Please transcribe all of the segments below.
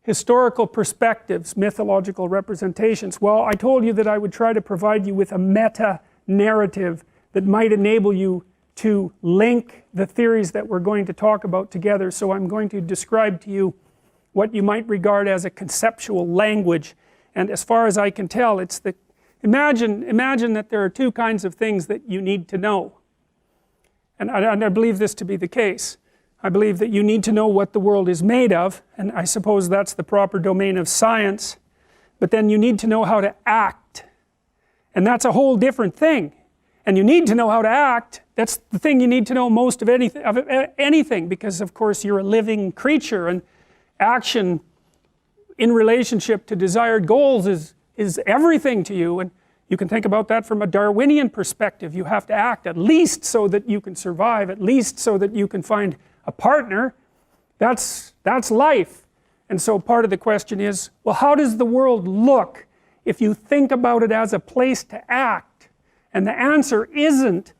historical perspectives, mythological representations. Well, I told you that I would try to provide you with a meta-narrative that might enable you to link the theories that we're going to talk about together. So I'm going to describe to you what you might regard as a conceptual language. And as far as I can tell, it's the imagine that there are two kinds of things that you need to know. And I believe this to be the case. I believe that you need to know what the world is made of, and I suppose that's the proper domain of science. But then you need to know how to act, and that's a whole different thing. And you need to know how to act. That's the thing you need to know most of anything, because of course you're a living creature, and action in relationship to desired goals is everything to you. And you can think about that from a Darwinian perspective. You have to act at least so that you can survive, at least so that you can find a partner. That's life. And so part of the question is, well, how does the world look if you think about it as a place to act? And the answer isn't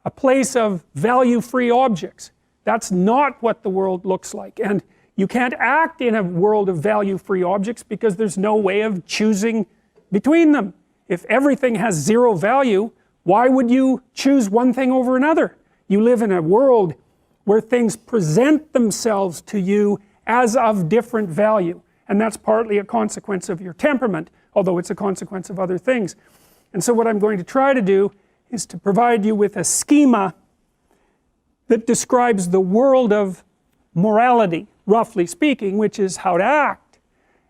a place of value-free objects. That's not what the world looks like. And you can't act in a world of value-free objects because there's no way of choosing between them. If everything has zero value, why would you choose one thing over another? You live in a world where things present themselves to you as of different value. And that's partly a consequence of your temperament, although it's a consequence of other things. And so what I'm going to try to do is to provide you with a schema that describes the world of morality, roughly speaking, which is how to act,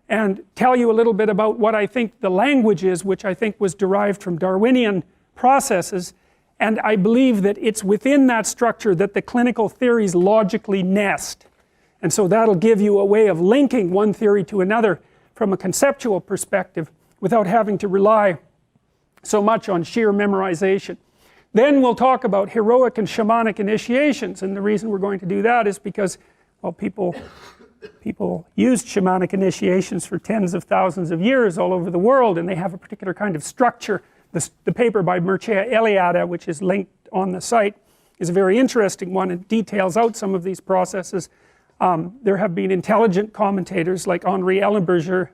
and tell you a little bit about what I think the language is, which I think was derived from Darwinian processes. And I believe that it's within that structure that the clinical theories logically nest. And so that'll give you a way of linking one theory to another from a conceptual perspective without having to rely so much on sheer memorization. Then we'll talk about heroic and shamanic initiations, and the reason we're going to do that is because, well, people used shamanic initiations for tens of thousands of years all over the world, and they have a particular kind of structure. The paper by Mircea Eliade, which is linked on the site, is a very interesting one. It details out some of these processes. There have been intelligent commentators like Henri Ellenberger,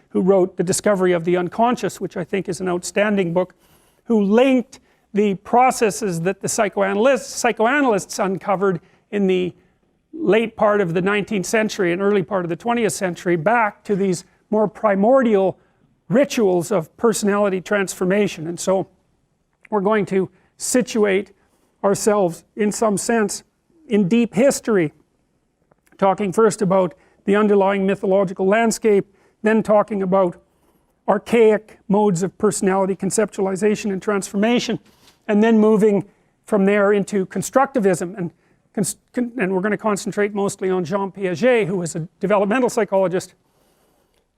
who wrote The Discovery of the Unconscious, which I think is an outstanding book, who linked the processes that the psychoanalysts uncovered in the late part of the 19th century and early part of the 20th century back to these more primordial rituals of personality transformation. And so we're going to situate ourselves in some sense in deep history, talking first about the underlying mythological landscape, then talking about archaic modes of personality conceptualization and transformation, and then moving from there into constructivism. And we're going to concentrate mostly on Jean Piaget, who was a developmental psychologist.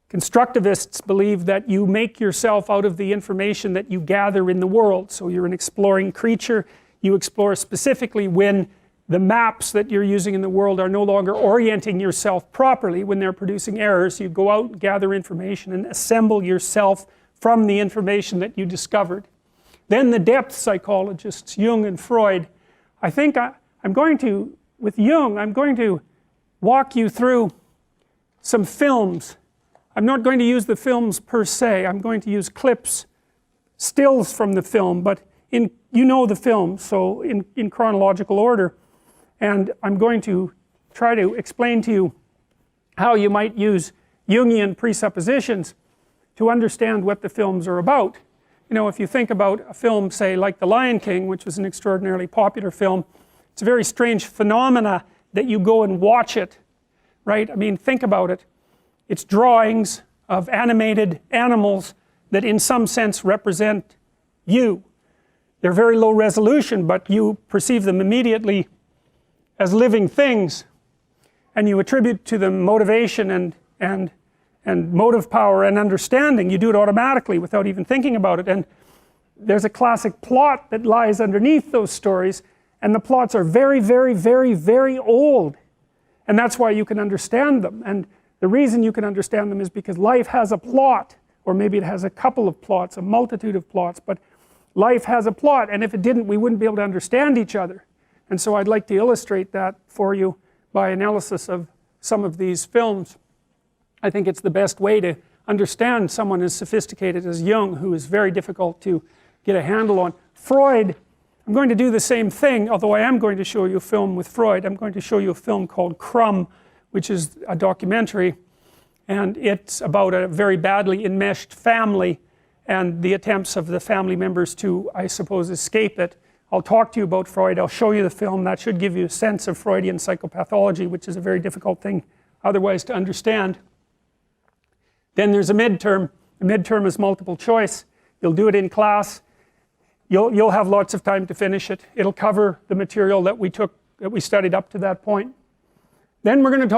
Constructivists believe that you make yourself out of the information that you gather in the world. So you're an exploring creature. You explore specifically when the maps that you're using in the world are no longer orienting yourself properly, when they're producing errors. You go out and gather information and assemble yourself from the information that you discovered. Then the depth psychologists, Jung and Freud. I think with Jung, I'm going to walk you through some films. I'm not going to use the films per se. I'm going to use clips, stills from the film, but you know the film, so in chronological order. And I'm going to try to explain to you how you might use Jungian presuppositions to understand what the films are about. You know, if you think about a film, say, like The Lion King, which was an extraordinarily popular film, it's a very strange phenomena that you go and watch it, right? I mean, think about it. It's drawings of animated animals that in some sense represent you. They're very low resolution, but you perceive them immediately as living things, and you attribute to them motivation and motive power and understanding. You do it automatically without even thinking about it. And there's a classic plot that lies underneath those stories, and the plots are very, very, very, very old, and that's why you can understand them. And the reason you can understand them is because life has a plot, or maybe it has a couple of plots, a multitude of plots, but life has a plot, and if it didn't, we wouldn't be able to understand each other. And so I'd like to illustrate that for you by analysis of some of these films. I think it's the best way to understand someone as sophisticated as Jung, who is very difficult to get a handle on. Freud, I'm going to do the same thing, although I am going to show you a film with Freud. I'm going to show you a film called Crumb, which is a documentary, and it's about a very badly enmeshed family and the attempts of the family members to, I suppose, escape it. I'll talk to you about Freud, I'll show you the film. That should give you a sense of Freudian psychopathology, which is a very difficult thing otherwise to understand. Then there's a midterm. The midterm is multiple choice. You'll do it in class. You'll have lots of time to finish it. It'll cover the material that we studied up to that point. Then we're going to talk